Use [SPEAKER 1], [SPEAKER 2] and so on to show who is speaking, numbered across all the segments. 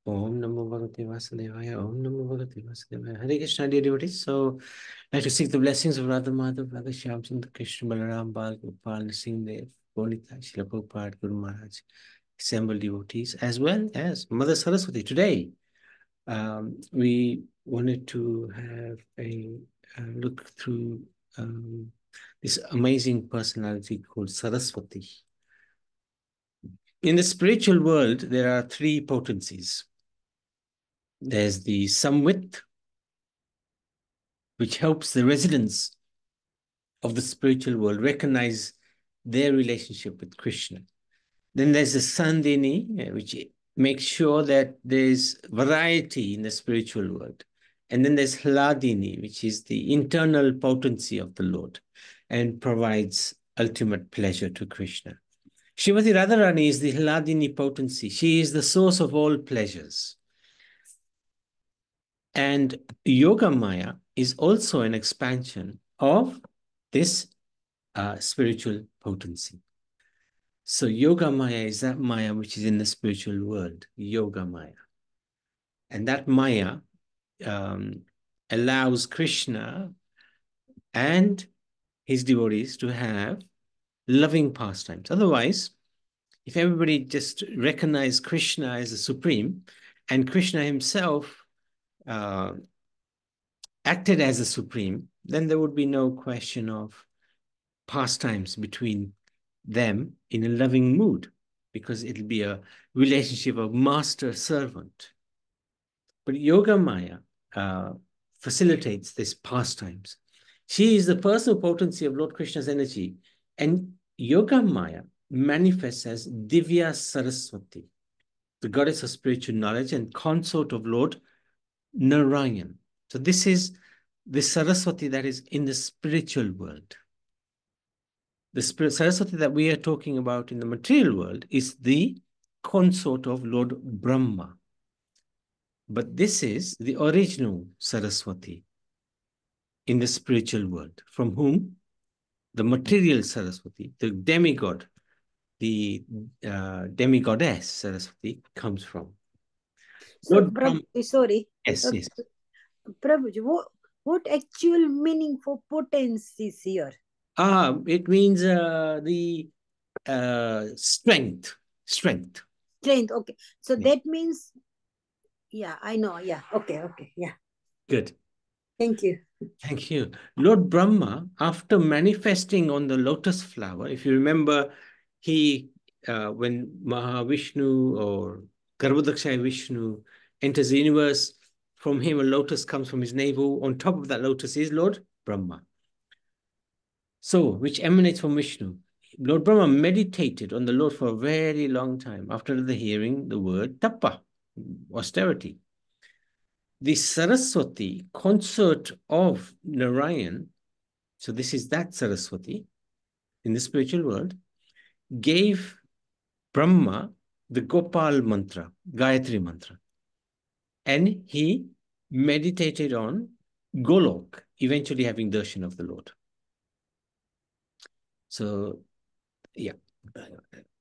[SPEAKER 1] Om Namo Bhagavate Vasudevaya. Om Namo Bhagavate Vasudevaya. Hare Krishna, dear devotees. So, I'd like to seek the blessings of Radha Madhav, Radha Shyamchandra, Krishna Balaram, Bal Gopal, Singdev, Bonita, Srila Prabhupada, Guru Maharaj, assembled devotees, as well as Mother Saraswati. Today, we wanted to have a look through this amazing personality called Saraswati. In the spiritual world, there are three potencies. There's the samvit, which helps the residents of the spiritual world recognize their relationship with Krishna. Then there's the sandini, which makes sure that there's variety in the spiritual world. And then there's hladini, which is the internal potency of the Lord and provides ultimate pleasure to Krishna. Srimati Radharani is the hladini potency. She is the source of all pleasures. And Yoga Maya is also an expansion of this spiritual potency. So Yoga Maya is that Maya which is in the spiritual world, Yoga Maya. And that Maya allows Krishna and his devotees to have loving pastimes. Otherwise, if everybody just recognized Krishna as the supreme and Krishna himself acted as the supreme, then there would be no question of pastimes between them in a loving mood, because it'll be a relationship of master-servant. But Yoga Maya facilitates this pastimes. She is the personal potency of Lord Krishna's energy, and Yoga Maya manifests as Divya Saraswati, the goddess of spiritual knowledge and consort of Lord Narayan. So this is the Saraswati that is in the spiritual world. The spirit Saraswati that we are talking about in the material world is the consort of Lord Brahma. But this is the original Saraswati in the spiritual world, from whom the material Saraswati, the demigod, the demigoddess Saraswati comes from.
[SPEAKER 2] So, Prabhuji, sorry.
[SPEAKER 1] Yes, yes.
[SPEAKER 2] Prabhuji, what actual meaning for potencies here?
[SPEAKER 1] It means the strength. Strength.
[SPEAKER 2] Okay. So that means, yeah, I know. Yeah. Okay. Yeah.
[SPEAKER 1] Good.
[SPEAKER 2] Thank you.
[SPEAKER 1] Thank you. Lord Brahma, after manifesting on the lotus flower, if you remember, when Mahavishnu or Garbhodakshaya Vishnu enters the universe, from him a lotus comes from his navel. On top of that lotus is Lord Brahma. So, which emanates from Vishnu. Lord Brahma meditated on the Lord for a very long time after hearing the word tapa, austerity. The Saraswati, consort of Narayan, so this is that Saraswati in the spiritual world, gave Brahma the Gopal mantra, Gayatri mantra. And he meditated on Golok, eventually having darshan of the Lord. So, yeah,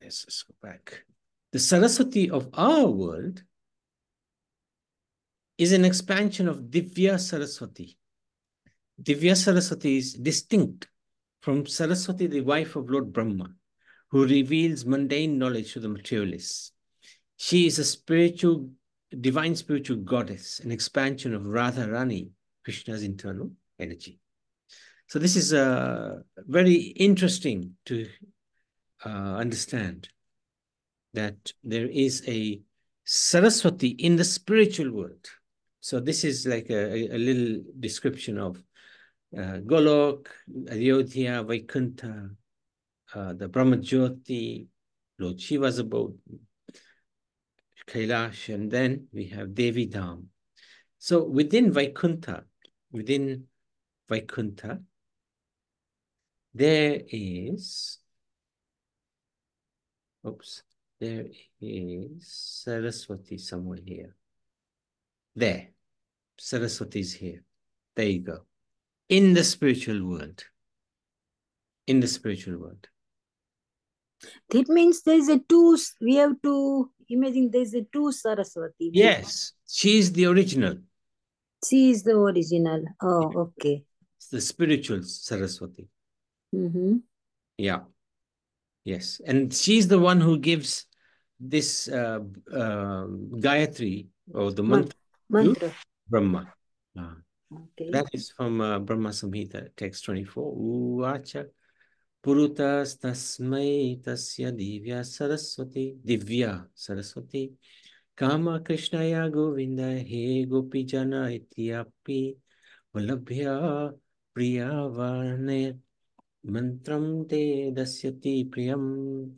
[SPEAKER 1] let's just go back. The Saraswati of our world is an expansion of Divya Saraswati. Divya Saraswati is distinct from Saraswati, the wife of Lord Brahma, who reveals mundane knowledge to the materialists. She is a divine spiritual goddess, an expansion of Radharani, Krishna's internal energy. So this is very interesting to understand that there is a Saraswati in the spiritual world. So this is like a little description of Golok, Ayodhya, Vaikuntha, the Brahmajyoti, Lord Shiva's abode, Kailash, and then we have Devi Dham. So within Vaikuntha, there is Saraswati somewhere here. There, Saraswati is here. There you go. In the spiritual world.
[SPEAKER 2] That means there's a two, we have to imagine there's a two Saraswati.
[SPEAKER 1] Yes, she is the original.
[SPEAKER 2] She is the original. Oh, okay.
[SPEAKER 1] It's the spiritual Saraswati.
[SPEAKER 2] Mm-hmm.
[SPEAKER 1] Yeah, yes. And she's the one who gives this Gayatri or the mantra to
[SPEAKER 2] Mantra.
[SPEAKER 1] Brahma. Ah.
[SPEAKER 2] Okay.
[SPEAKER 1] That is from Brahma Samhita, text 24. Uvacha Purutas tasmai tasya divya Saraswati, Kama Krishnaya Govinda he gopi jana ityapi Vallabhya Priyavarne Mantram te dasyati priyam.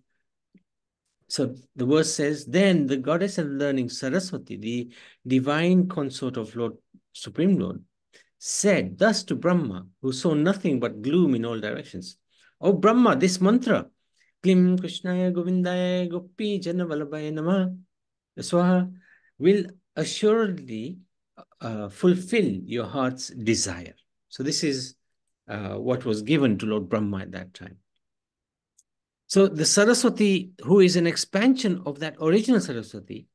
[SPEAKER 1] So the verse says, then the goddess of learning, Saraswati, the divine consort of Lord, Supreme Lord, said thus to Brahma, who saw nothing but gloom in all directions. O Brahma, this mantra, Klim Krishnaya Govindaya Gopi Jana Vallabhaya Nama Swaha, will assuredly fulfill your heart's desire. So this is what was given to Lord Brahma at that time. So the Saraswati, who is an expansion of that original Saraswati,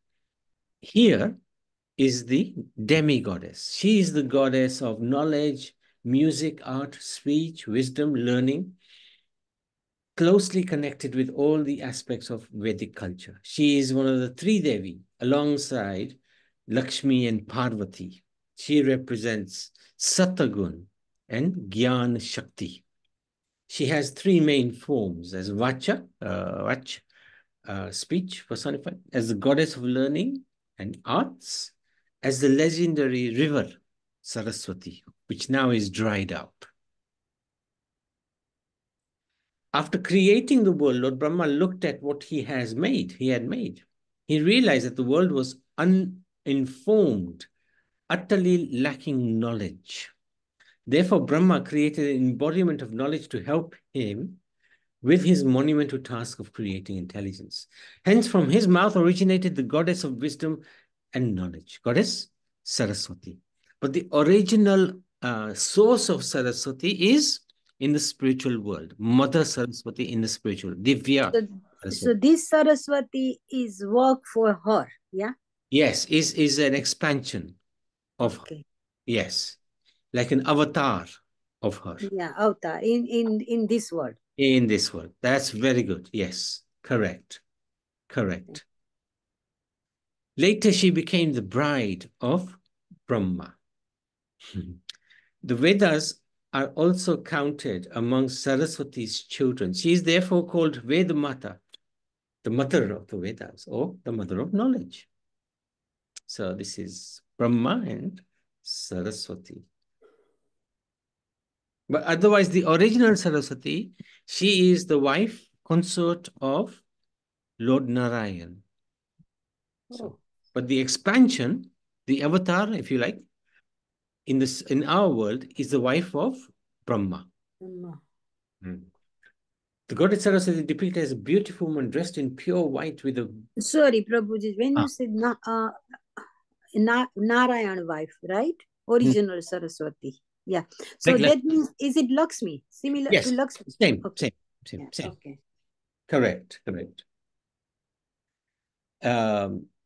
[SPEAKER 1] here is the demigoddess. She is the goddess of knowledge, music, art, speech, wisdom, learning, closely connected with all the aspects of Vedic culture. She is one of the three Devi alongside Lakshmi and Parvati. She represents Satagun and Gyan Shakti. She has three main forms as speech personified, as the goddess of learning and arts, as the legendary river Saraswati, which now is dried up. After creating the world, Lord Brahma looked at what he had made. He realized that the world was uninformed, utterly lacking knowledge. Therefore, Brahma created an embodiment of knowledge to help him with his monumental task of creating intelligence. Hence, from his mouth originated the goddess of wisdom and knowledge, goddess Saraswati. But the original source of Saraswati is in the spiritual world, Mother Saraswati in the spiritual, Divya
[SPEAKER 2] So, so
[SPEAKER 1] Saraswati.
[SPEAKER 2] this Saraswati is work for her. Yeah.
[SPEAKER 1] Yes, is an expansion of her.
[SPEAKER 2] Okay.
[SPEAKER 1] Yes, like an avatar of her
[SPEAKER 2] Yeah. Avatar in this world.
[SPEAKER 1] in this world. That's very good. Yes, correct.
[SPEAKER 2] Okay.
[SPEAKER 1] Correct. Later, she became the bride of Brahma. The Vedas are also counted among Saraswati's children. She is therefore called Vedamata, the mother of the Vedas, or the mother of knowledge. So this is Brahma and Saraswati. But otherwise, the original Saraswati, she is the wife, consort of Lord Narayan. So,
[SPEAKER 2] Oh.
[SPEAKER 1] but the expansion, the avatar, if you like, in our world, is the wife of Brahma. Mm. The goddess Saraswati is depicted as a beautiful woman dressed in pure white with a
[SPEAKER 2] Sorry, Prabhuji. When you said Narayan wife, right? Original Saraswati. Yeah. So
[SPEAKER 1] like
[SPEAKER 2] that means, is it Lakshmi? Similar to
[SPEAKER 1] yes,
[SPEAKER 2] Lakshmi?
[SPEAKER 1] same,
[SPEAKER 2] Okay.
[SPEAKER 1] same, same,
[SPEAKER 2] Yeah.
[SPEAKER 1] same.
[SPEAKER 2] Okay.
[SPEAKER 1] Correct, correct.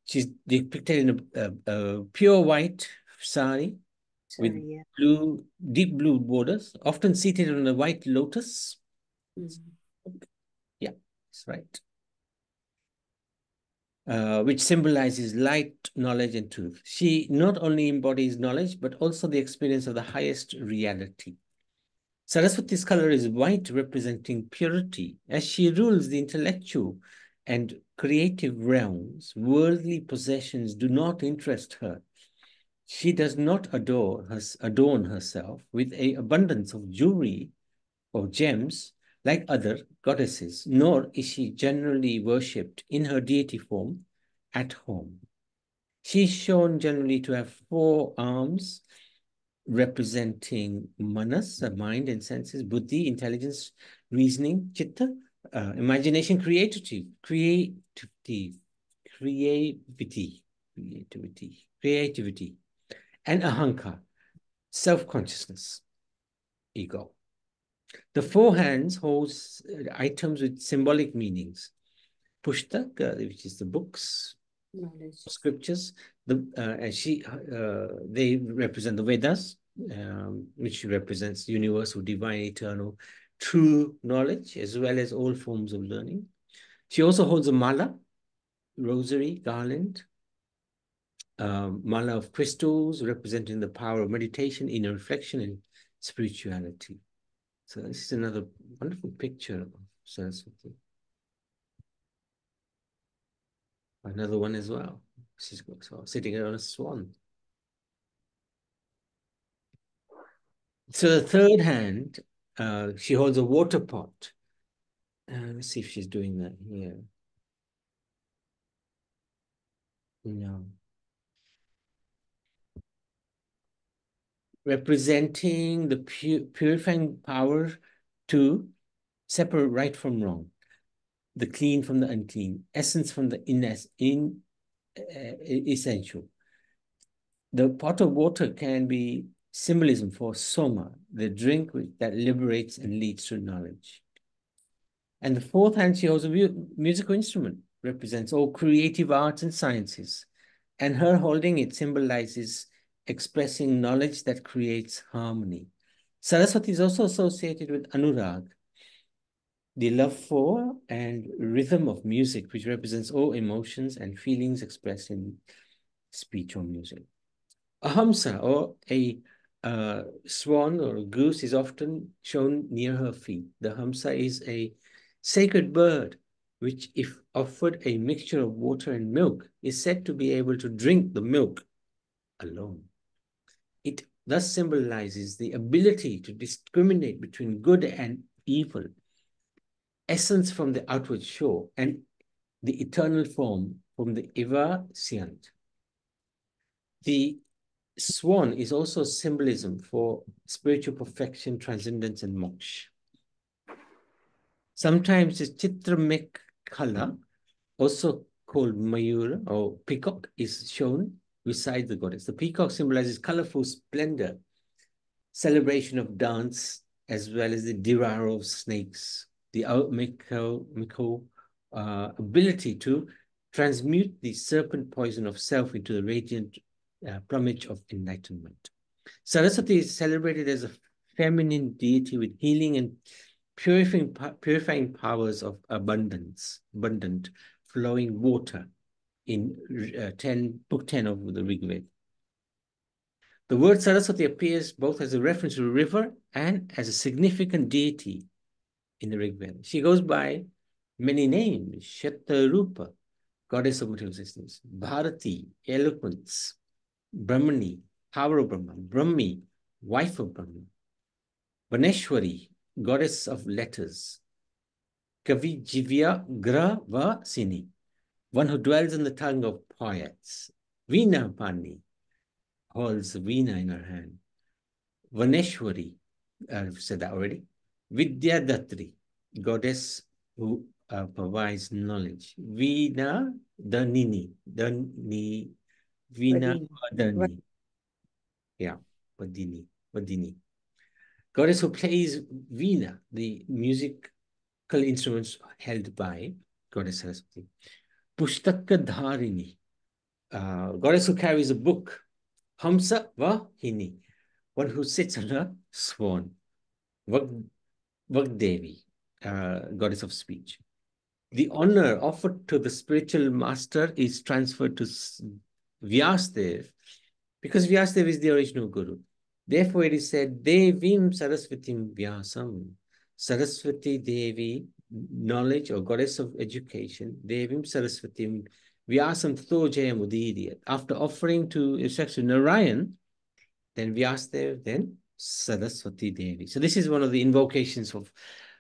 [SPEAKER 1] She's depicted in a pure white sari with
[SPEAKER 2] Sorry. Yeah.
[SPEAKER 1] deep blue borders, often seated on a white lotus.
[SPEAKER 2] Mm.
[SPEAKER 1] Yeah, that's right. Which symbolizes light, knowledge, and truth. She not only embodies knowledge, but also the experience of the highest reality. Saraswati's color is white, representing purity. As she rules the intellectual and creative realms, worldly possessions do not interest her. She does not adorn herself with an abundance of jewelry or gems like other goddesses, nor is she generally worshipped in her deity form at home. She is shown generally to have 4 arms representing manas, mind and senses, buddhi, intelligence, reasoning, chitta, imagination, creativity, and ahankar, self-consciousness, ego. The four hands holds items with symbolic meanings. Pushtak, which is the books,
[SPEAKER 2] Knowledge.
[SPEAKER 1] scriptures. They represent the Vedas, which represents universal, divine, eternal, true knowledge, as well as all forms of learning. She also holds a mala, rosary, garland, mala of crystals, representing the power of meditation, inner reflection, and spirituality. So this is another wonderful picture of Saraswati. Another one as well. She's sitting on a swan. So the third hand, she holds a water pot. Let's see if she's doing that here. No. Representing the purifying power to separate right from wrong, the clean from the unclean, essence from the essential. The pot of water can be symbolism for soma, the drink that liberates and leads to knowledge. And the fourth hand, she holds a musical instrument, represents all creative arts and sciences. And her holding it symbolizes expressing knowledge that creates harmony. Saraswati is also associated with Anurag, the love for and rhythm of music, which represents all emotions and feelings expressed in speech or music. A hamsa, or a swan or a goose, is often shown near her feet. The hamsa is a sacred bird, which, if offered a mixture of water and milk, is said to be able to drink the milk alone. It thus symbolizes the ability to discriminate between good and evil, essence from the outward show, and the eternal form from the Eva Siyant. The swan is also symbolism for spiritual perfection, transcendence, and moksha. Sometimes the Chitramek Kala, also called Mayura or peacock, is shown beside the goddess. The peacock symbolizes colorful splendor, celebration of dance, as well as the diraro of snakes, the Miko ability to transmute the serpent poison of self into the radiant plumage of enlightenment. Saraswati is celebrated as a feminine deity with healing and purifying powers of abundant flowing water in book 10 of the Rig Veda. The word Saraswati appears both as a reference to a river and as a significant deity in the Rig Veda. She goes by many names: Shatarupa, goddess of material existence; Bharati, eloquence; Brahmani, power of Brahma; Brahmi, wife of Brahma; Vaneshwari, goddess of letters; Kavijivya Gravasini, one who dwells in the tongue of poets; Veena Pani, holds Veena in her hand; Vaneshwari, I've said that already; Vidyadatri, goddess who provides knowledge; Veena Danini, Veena Vadani. Yeah, Vadini. Goddess who plays Veena, the musical instruments held by Goddess Saraswati. Pushtaka Dharini, goddess who carries a book. Hamsa Vahini, one who sits on a swan. Vagdevi, goddess of speech. The honor offered to the spiritual master is transferred to Vyasdev, because Vyasadev is the original guru. Therefore, it is said, Devim Saraswatim Vyasam. Saraswati Devi, knowledge or goddess of education, Devim Saraswatim Vyasam Tato Jayam Udidiyat. After offering to respect to Narayan, then Vyasadev, then Saraswati Devi. So this is one of the invocations of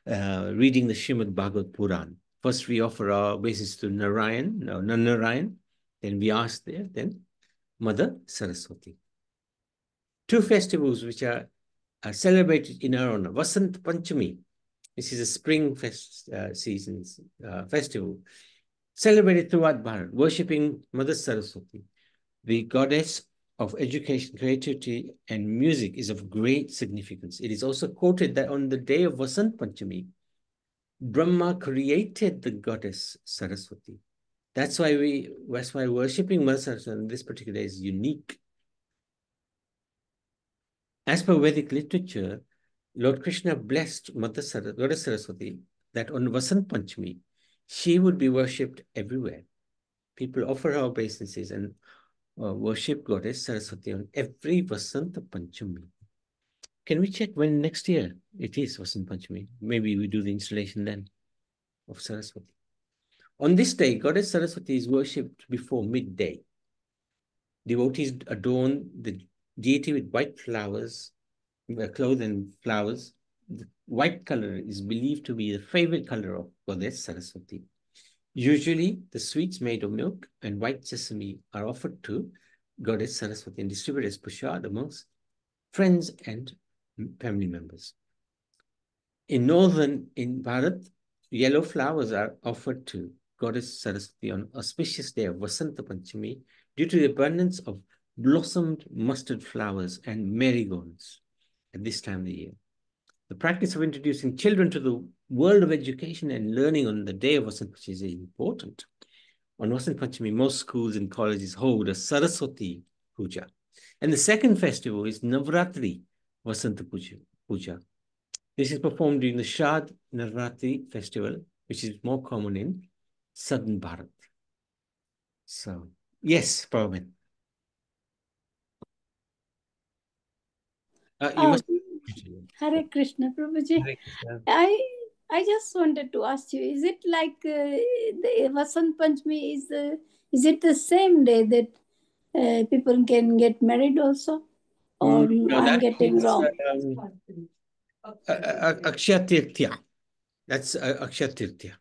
[SPEAKER 1] reading the Srimad Bhagavad Puran. First, we offer our obeisance to Narayan, Narayan, then Vyasadev, then Mother Saraswati. Two festivals which are celebrated in our honor. Vasant Panchami, this is a spring season's festival, celebrated throughout Bharat, worshipping Mother Saraswati, the goddess of education, creativity, and music is of great significance. It is also quoted that on the day of Vasant Panchami, Brahma created the goddess Saraswati. That's why worshipping Mother Saraswati on this particular day is unique. As per Vedic literature, Lord Krishna blessed Goddess Saraswati that on Vasant Panchami, she would be worshipped everywhere. People offer her obeisances and worship Goddess Saraswati on every Vasant Panchami. Can we check when next year it is Vasant Panchami? Maybe we do the installation then of Saraswati. On this day, Goddess Saraswati is worshipped before midday. Devotees adorn the deity with white flowers, clothes and flowers. The white color is believed to be the favorite color of Goddess Saraswati. Usually, the sweets made of milk and white sesame are offered to Goddess Saraswati and distributed as prasad amongst friends and family members. In Bharat, yellow flowers are offered to Goddess Saraswati on auspicious day of Vasanta Panchami due to the abundance of blossomed mustard flowers and marigolds at this time of the year. The practice of introducing children to the world of education and learning on the day of Vasant Panchami is important. On Vasant Panchami, most schools and colleges hold a Saraswati Puja. And the second festival is Navratri Vasanta Puja. This is performed during the Shad Navratri festival, which is more common in southern Bharat. So, yes, Pravin. You must.
[SPEAKER 2] Hare Krishna, Prabhuji.
[SPEAKER 1] Hare Krishna.
[SPEAKER 2] I just wanted to ask you: is it like the Vasant Panchami is it the same day that people can get married also, or
[SPEAKER 1] No,
[SPEAKER 2] I'm
[SPEAKER 1] that
[SPEAKER 2] getting
[SPEAKER 1] is
[SPEAKER 2] wrong?
[SPEAKER 1] Akshaya Tirtya. That's Akshaya Tirtya.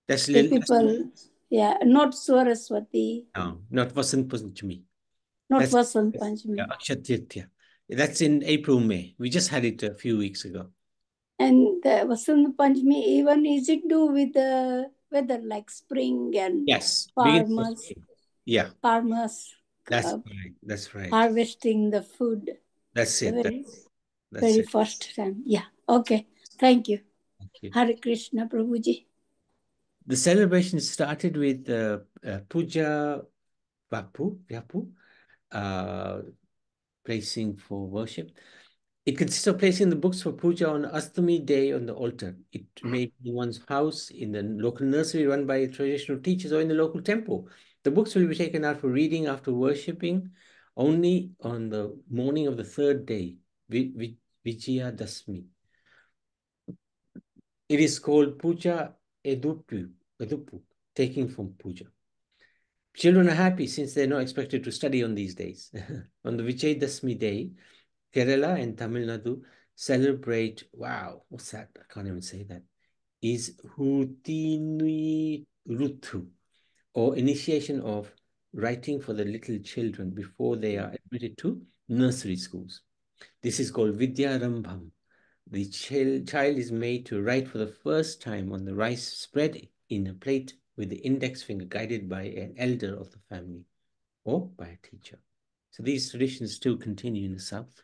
[SPEAKER 1] That's
[SPEAKER 2] The people, yeah, not Saraswati,
[SPEAKER 1] no, not Vasant Panchami.
[SPEAKER 2] not
[SPEAKER 1] That's
[SPEAKER 2] Vasant Panchami.
[SPEAKER 1] Akshaya Tirtya. That's in April, May. We just had it a few weeks ago.
[SPEAKER 2] And the Vasant Panchami, even is it do with the weather, like spring and
[SPEAKER 1] Yes,
[SPEAKER 2] farmers,
[SPEAKER 1] yeah,
[SPEAKER 2] farmers
[SPEAKER 1] that's right. That's right.
[SPEAKER 2] harvesting the food.
[SPEAKER 1] That's
[SPEAKER 2] The
[SPEAKER 1] it.
[SPEAKER 2] very,
[SPEAKER 1] That's
[SPEAKER 2] very
[SPEAKER 1] it.
[SPEAKER 2] first time. Yeah. Okay. Thank you.
[SPEAKER 1] Thank you.
[SPEAKER 2] Hare Krishna, Prabhuji.
[SPEAKER 1] The celebration started with Puja Vyapu, placing for worship. It consists of placing the books for puja on Astami day on the altar. It may be in one's house, in the local nursery run by traditional teachers, or in the local temple. The books will be taken out for reading after worshipping only on the morning of the third day, Vijaya Dasmi. It is called Puja Edupu, taking from puja. Children are happy since they're not expected to study on these days. On the Vijay Dasmi day, Kerala and Tamil Nadu celebrate, wow, what's that? I can't even say that. Is Hutinui Ruthu, or initiation of writing for the little children before they are admitted to nursery schools. This is called Vidyarambham. The child is made to write for the first time on the rice spread in a plate with the index finger guided by an elder of the family or by a teacher. So these traditions still continue in the south.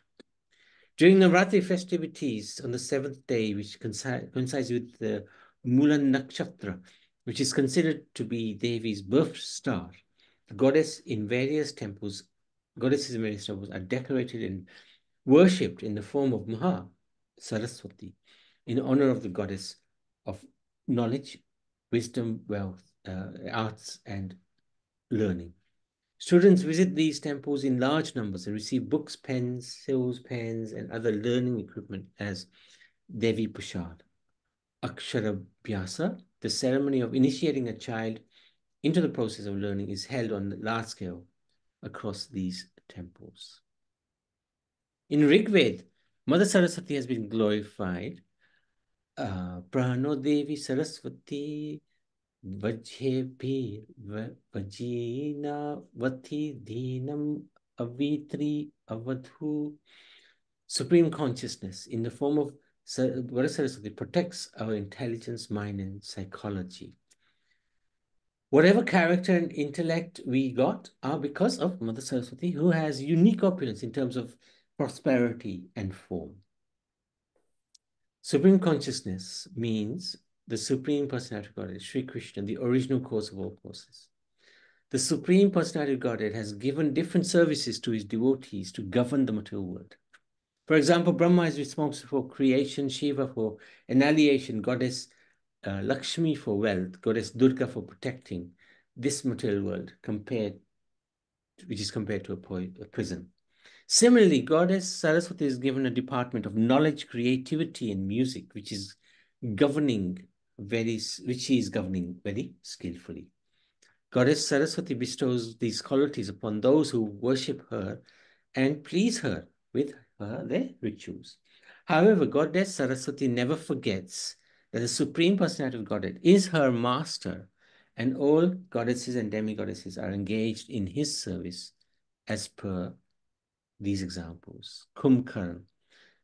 [SPEAKER 1] During Navratri festivities on the seventh day, which coincides with the Mulan Nakshatra, which is considered to be Devi's birth star, the goddesses in various temples are decorated and worshipped in the form of Maha Saraswati in honor of the goddess of knowledge, wisdom, wealth, arts, and learning. Students visit these temples in large numbers and receive books, pens, sills, pens, and other learning equipment as Devi Prasad. Aksharabhyasa, the ceremony of initiating a child into the process of learning, is held on a large scale across these temples. In Rigved, Mother Saraswati has been glorified. Prano Devi Saraswati Vajhepi Vajina Vati Dhinam Avitri Avadhu. Supreme consciousness in the form of Goddess Saraswati protects our intelligence, mind, and psychology. Whatever character and intellect we got are because of Mother Saraswati, who has unique opulence in terms of prosperity and form. Supreme consciousness means the Supreme Personality of Godhead, Sri Krishna, the original cause of all causes. The Supreme Personality of Godhead has given different services to his devotees to govern the material world. For example, Brahma is responsible for creation, Shiva for annihilation, Goddess Lakshmi for wealth, Goddess Durga for protecting this material world, which is compared to a prison. Similarly, Goddess Saraswati is given a department of knowledge, creativity, and music, which she is governing very skillfully. Goddess Saraswati bestows these qualities upon those who worship her and please her with their rituals. However, Goddess Saraswati never forgets that the Supreme Personality of Godhead is her master, and all goddesses and demigoddesses are engaged in his service as per these examples. Kumbhkarna.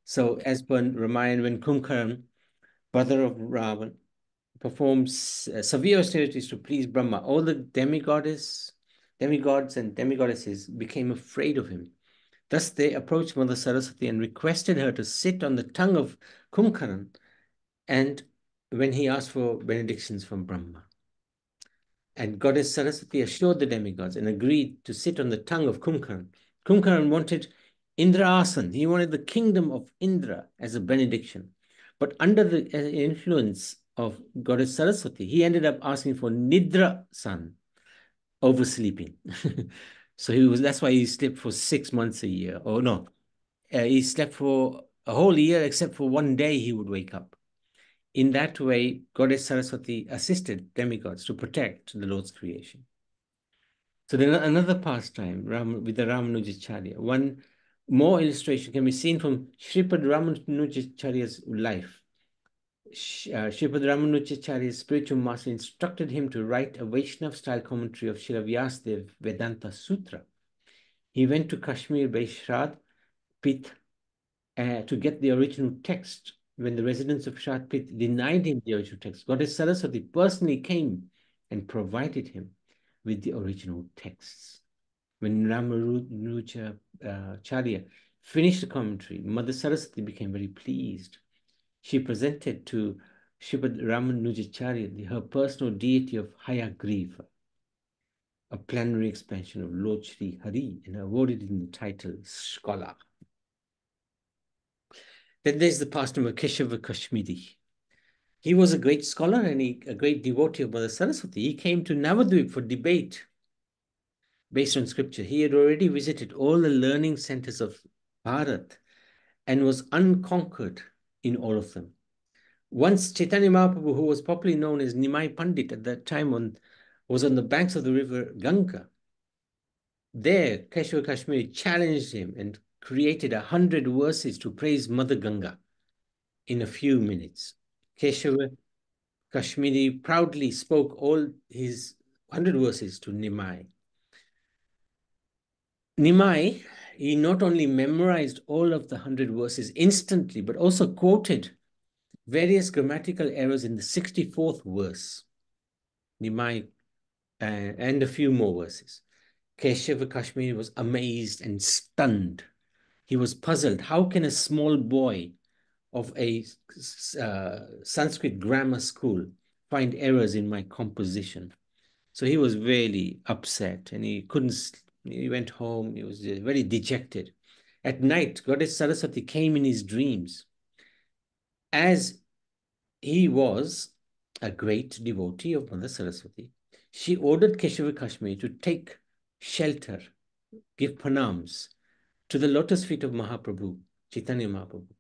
[SPEAKER 1] So, as per Ramayana, when Kumbhkarna, brother of Ravan, performs severe austerities to please Brahma, all the demigods and demigoddesses became afraid of him. Thus, they approached Mother Saraswati and requested her to sit on the tongue of Kumbhkarna, and when he asked for benedictions from Brahma. And Goddess Saraswati assured the demigods and agreed to sit on the tongue of Kumbhkarna. Kumbhkarna wanted Indrasan. He wanted the kingdom of Indra as a benediction. But under the influence of Goddess Saraswati, he ended up asking for Nidra San, oversleeping. So that's why he slept for 6 months a year. Or no, he slept for a whole year, except for one day he would wake up. In that way, Goddess Saraswati assisted demigods to protect the Lord's creation. So then another pastime with the Ramanujacharya. One more illustration can be seen from Sripad Ramanujacharya's life. Sripad Ramanujacharya's spiritual master instructed him to write a Vaishnav-style commentary of Srila Vyasadeva Vedanta Sutra. He went to Kashmir by Shrad Pit to get the original text. When the residents of Shrad Pit denied him the original text, Goddess Saraswati personally came and provided him with the original texts. When Ramanujacharya finished the commentary, Mother Saraswati became very pleased. She presented to Sripad Ramanujacharya her personal deity of Hayagriva, a plenary expansion of Lord Sri Hari, and awarded him the title scholar. Then there's the pastime of Keshava Kashmiri. He was a great scholar and a great devotee of Mother Saraswati. He came to Navadvip for debate based on scripture. He had already visited all the learning centers of Bharat and was unconquered in all of them. Once Chaitanya Mahaprabhu, who was popularly known as Nimai Pandit at that time, was on the banks of the river Ganga. There, Keshava Kashmiri challenged him and created 100 verses to praise Mother Ganga in a few minutes. Keshava Kashmiri proudly spoke all his 100 verses to Nimai. Nimai, he not only memorized all of the 100 verses instantly, but also quoted various grammatical errors in the 64th verse. Nimai and a few more verses. Keshava Kashmiri was amazed and stunned. He was puzzled. How can a small boy of a Sanskrit grammar school find errors in my composition? So he was really upset and he went home. He was very dejected. At night, Goddess Saraswati came in his dreams. As he was a great devotee of Mother Saraswati, she ordered Keshava Kashmiri to take shelter, give pranams to the lotus feet of Mahaprabhu, Chaitanya Mahaprabhu.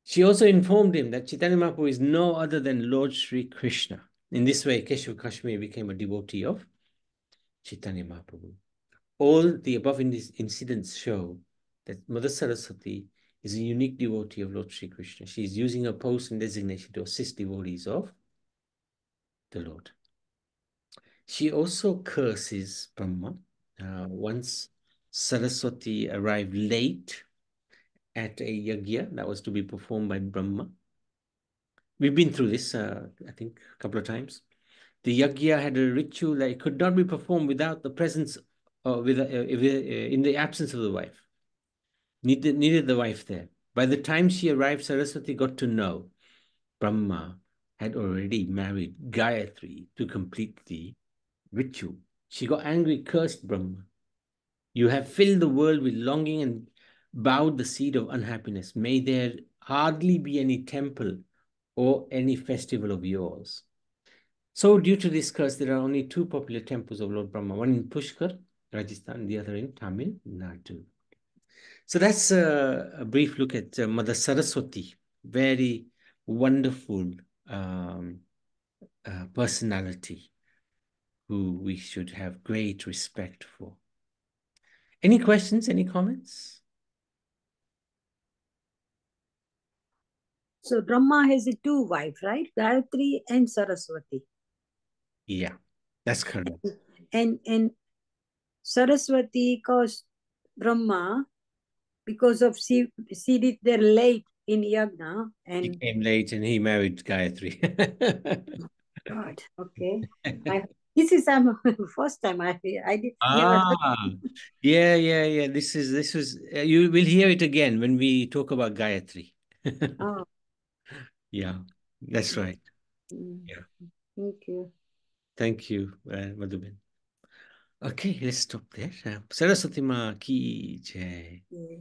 [SPEAKER 1] She also informed him that Chaitanya Mahaprabhu is no other than Lord Sri Krishna. In this way, Keshava Kashmiri became a devotee of Chaitanya Mahaprabhu. All the above incidents show that Mother Saraswati is a unique devotee of Lord Sri Krishna. She is using her post and designation to assist devotees of the Lord. She also curses Brahma. Once Saraswati arrived late at a yajna that was to be performed by Brahma. We've been through this, I think, a couple of times. The yagya had a ritual that could not be performed without the presence in the absence of the wife. Needed the wife there. By the time she arrived, Saraswati got to know Brahma had already married Gayatri to complete the ritual. She got angry, cursed Brahma. You have filled the world with longing and bowed the seed of unhappiness. May there hardly be any temple or any festival of yours. So, due to this curse, there are only two popular temples of Lord Brahma, one in Pushkar, Rajasthan, the other in Tamil Nadu. So, that's a brief look at Mother Saraswati, very wonderful personality who we should have great respect for. Any questions, any comments?
[SPEAKER 3] So Brahma has two wives, right? Gayatri and Saraswati.
[SPEAKER 1] Yeah, that's correct.
[SPEAKER 3] And Saraswati caused Brahma because of she did there late in yagna and
[SPEAKER 1] He came late and he married Gayatri.
[SPEAKER 3] God, okay. This is first time I did never heard.
[SPEAKER 1] Yeah. This was you will hear it again when we talk about Gayatri.
[SPEAKER 3] Oh,
[SPEAKER 1] Yeah, that's right.
[SPEAKER 3] mm,
[SPEAKER 1] Yeah,
[SPEAKER 3] thank you.
[SPEAKER 1] thank you, Madhuben. Okay, let's stop there. Saraswati Ma ki jai.
[SPEAKER 3] Yeah.